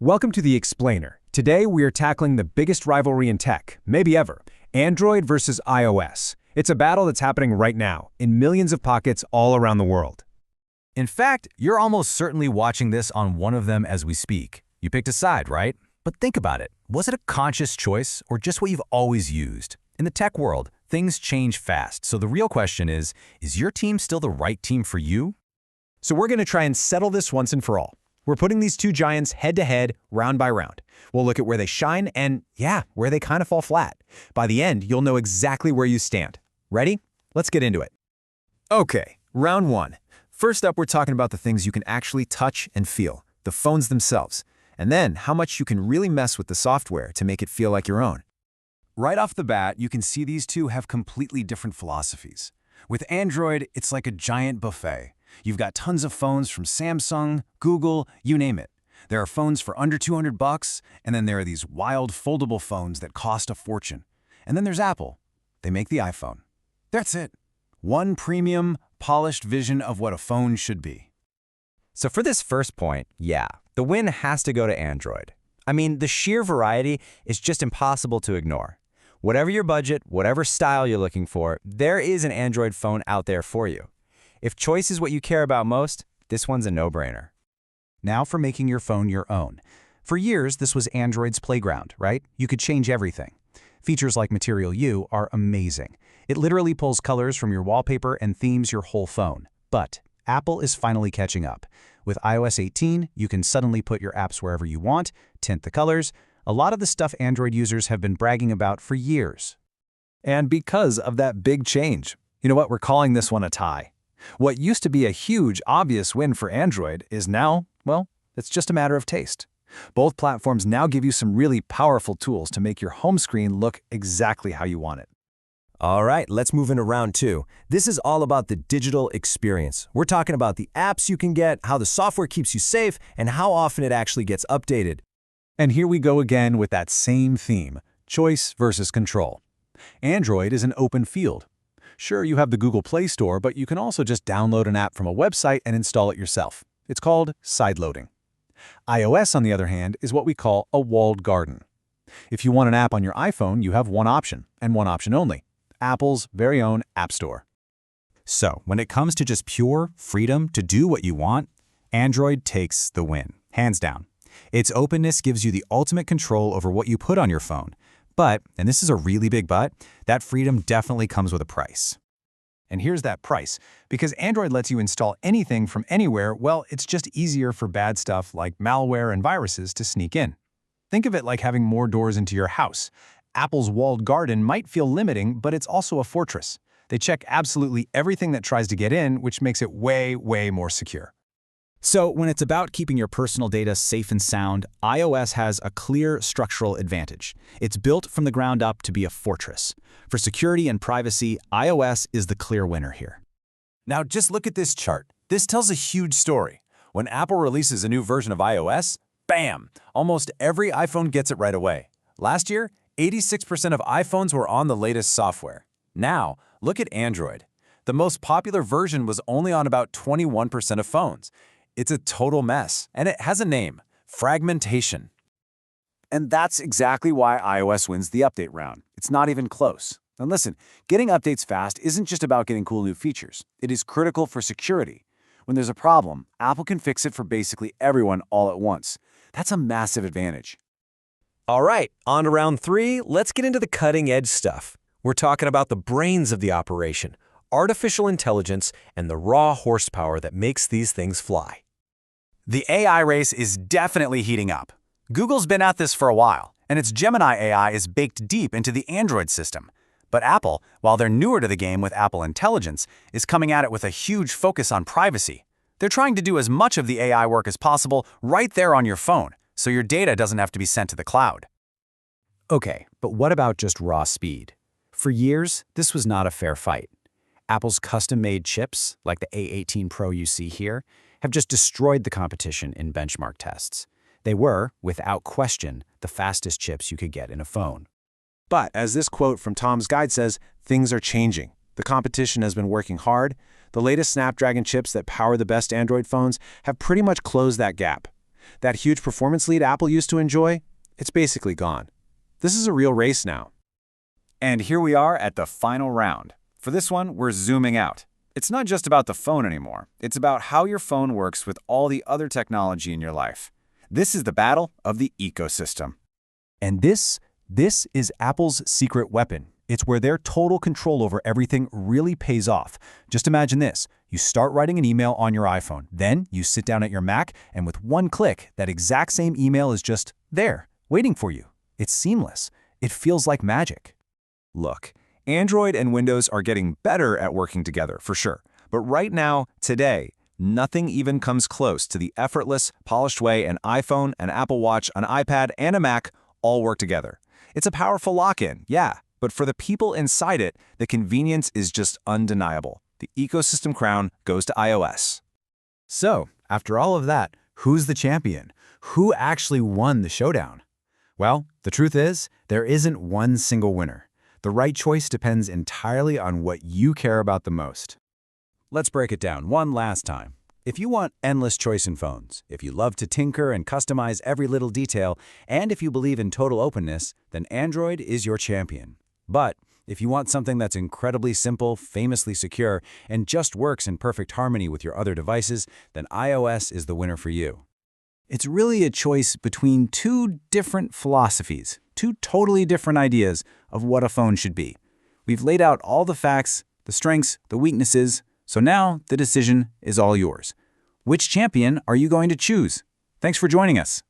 Welcome to The Explainer. Today we are tackling the biggest rivalry in tech, maybe ever, Android versus iOS. It's a battle that's happening right now, in millions of pockets all around the world. In fact, you're almost certainly watching this on one of them as we speak. You picked a side, right? But think about it. Was it a conscious choice or just what you've always used? In the tech world, things change fast, so the real question is your team still the right team for you? So we're going to try and settle this once and for all. We're putting these two giants head-to-head, round by round. We'll look at where they shine and, where they kind of fall flat. By the end, you'll know exactly where you stand. Ready? Let's get into it. Okay, round one. First up, we're talking about the things you can actually touch and feel, the phones themselves, and then how much you can really mess with the software to make it feel like your own. Right off the bat, you can see these two have completely different philosophies. With Android, it's like a giant buffet. You've got tons of phones from Samsung, Google, you name it. There are phones for under $200, and then there are these wild foldable phones that cost a fortune. And then there's Apple. They make the iPhone. That's it. One premium, polished vision of what a phone should be. So for this first point, the win has to go to Android. I mean, the sheer variety is just impossible to ignore. Whatever your budget, whatever style you're looking for, there is an Android phone out there for you. If choice is what you care about most, this one's a no-brainer. Now for making your phone your own. For years, this was Android's playground, right? You could change everything. Features like Material You are amazing. It literally pulls colors from your wallpaper and themes your whole phone. But Apple is finally catching up. With iOS 18, you can suddenly put your apps wherever you want, tint the colors, a lot of the stuff Android users have been bragging about for years. And because of that big change, you know what, we're calling this one a tie. What used to be a huge, obvious win for Android is now, well, it's just a matter of taste. Both platforms now give you some really powerful tools to make your home screen look exactly how you want it. All right, let's move into round two. This is all about the digital experience. We're talking about the apps you can get, how the software keeps you safe, and how often it actually gets updated. And here we go again with that same theme, choice versus control. Android is an open field. Sure, you have the Google Play Store, but you can also just download an app from a website and install it yourself. It's called sideloading. iOS, on the other hand, is what we call a walled garden. If you want an app on your iPhone, you have one option, and one option only: Apple's very own App Store. So, when it comes to just pure freedom to do what you want, Android takes the win, hands down. Its openness gives you the ultimate control over what you put on your phone. But, and this is a really big but, that freedom definitely comes with a price. And here's that price. Because Android lets you install anything from anywhere, well, it's just easier for bad stuff like malware and viruses to sneak in. Think of it like having more doors into your house. Apple's walled garden might feel limiting, but it's also a fortress. They check absolutely everything that tries to get in, which makes it way, way more secure. So when it's about keeping your personal data safe and sound, iOS has a clear structural advantage. It's built from the ground up to be a fortress. For security and privacy, iOS is the clear winner here. Now just look at this chart. This tells a huge story. When Apple releases a new version of iOS, bam! Almost every iPhone gets it right away. Last year, 86% of iPhones were on the latest software. Now, look at Android. The most popular version was only on about 21% of phones. It's a total mess, and it has a name: fragmentation. And that's exactly why iOS wins the update round. It's not even close. And listen, getting updates fast isn't just about getting cool new features. It is critical for security. When there's a problem, Apple can fix it for basically everyone all at once. That's a massive advantage. All right, on to round three. Let's get into the cutting-edge stuff. We're talking about the brains of the operation, artificial intelligence, and the raw horsepower that makes these things fly. The AI race is definitely heating up. Google's been at this for a while, and its Gemini AI is baked deep into the Android system. But Apple, while they're newer to the game with Apple Intelligence, is coming at it with a huge focus on privacy. They're trying to do as much of the AI work as possible right there on your phone, so your data doesn't have to be sent to the cloud. Okay, but what about just raw speed? For years, this was not a fair fight. Apple's custom-made chips, like the A18 Pro you see here, have just destroyed the competition in benchmark tests. They were, without question, the fastest chips you could get in a phone. But as this quote from Tom's Guide says, things are changing. The competition has been working hard. The latest Snapdragon chips that power the best Android phones have pretty much closed that gap. That huge performance lead Apple used to enjoy, it's basically gone. This is a real race now. And here we are at the final round. For this one, we're zooming out. It's not just about the phone anymore. It's about how your phone works with all the other technology in your life. This is the battle of the ecosystem. And this is Apple's secret weapon. It's where their total control over everything really pays off. Just imagine this. You start writing an email on your iPhone. Then you sit down at your Mac, and with one click, that exact same email is just there, waiting for you. It's seamless. It feels like magic. Look, Android and Windows are getting better at working together, for sure. But right now, today, nothing even comes close to the effortless, polished way an iPhone, an Apple Watch, an iPad, and a Mac all work together. It's a powerful lock-in, yeah, but for the people inside it, the convenience is just undeniable. The ecosystem crown goes to iOS. So, after all of that, who's the champion? Who actually won the showdown? Well, the truth is, there isn't one single winner. The right choice depends entirely on what you care about the most. Let's break it down one last time. If you want endless choice in phones, if you love to tinker and customize every little detail, and if you believe in total openness, then Android is your champion. But if you want something that's incredibly simple, famously secure, and just works in perfect harmony with your other devices, then iOS is the winner for you. It's really a choice between two different philosophies, two totally different ideas of what a phone should be. We've laid out all the facts, the strengths, the weaknesses, so now the decision is all yours. Which champion are you going to choose? Thanks for joining us.